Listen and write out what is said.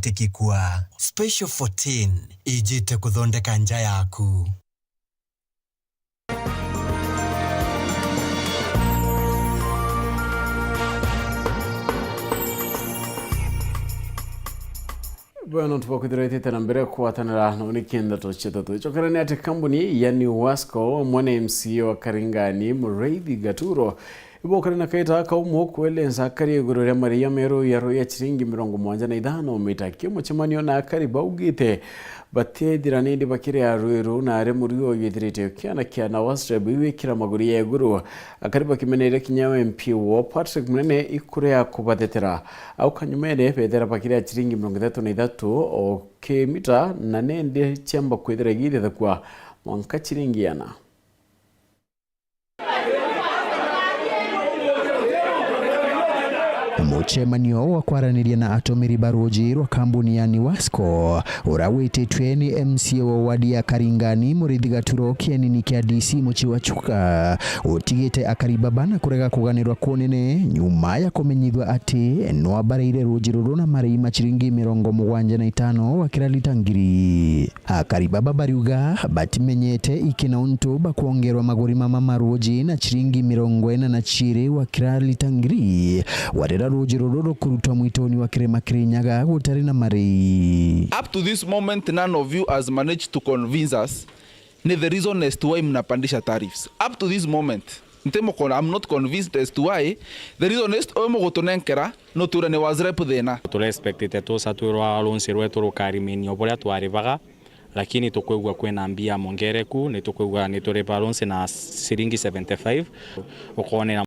tikikua. Special 14 ijite kuthondeka nja yaku. Bueno, tupokudirete tena mbere kuatanira na unikenda tochetoto. Chokarani ate kambuni ya New Wasco mwana MC wa Karingani Mureithi Gaturo. Ibo karina kaita kaumo kwelenza kari iguru rya Maria Meru ya roya chiringi 75 mitaki muchemanio na kari baugite batedira ndi bakire ya Ruiru na are muriyo yedirete kiana wastre biwe kira maguri ya iguru akari bakimenere kinyawe MP wo Patrick Munene ikure ya kubatetera au kanyumene pedera bakire ya chiringi 33 o kemita na nende chamba kwedera gide kwa mwanka chiringi yana. Muchemanio wa kwaraniria na atomiri baroji rwa kambuni ya New Wasco urawititwe ni MC wa wadi ya Karingani Mureithi Gaturo kianini kia DC muchiwachuka utigite akaribabana kurega kuganirwa kunene nyuma ya kumenyithwa ati no bareire rujiruru na marei machiringi 75 wakira litangiri akaribaba bariuga batimenyete ikina untu bakuongerwa maguri mama maroji na chiringi 40 wakira litangiri wadera rujiruru kurutwa mwitoni wa kirema kirinyaga gutari na marei. Up to this moment none of you has managed to convince us the reason as to why mnapandisha tariffs. Up to this moment I'm not convinced as to why the reason is omo gotonenkera no turane wazrepu thena tule expectete to saturwa alonsirwe to karimeni obola twarivaga lakini tukwegwa kwena mbia mongereku ne tukwegwa ne tore balance na siringi 75 ukone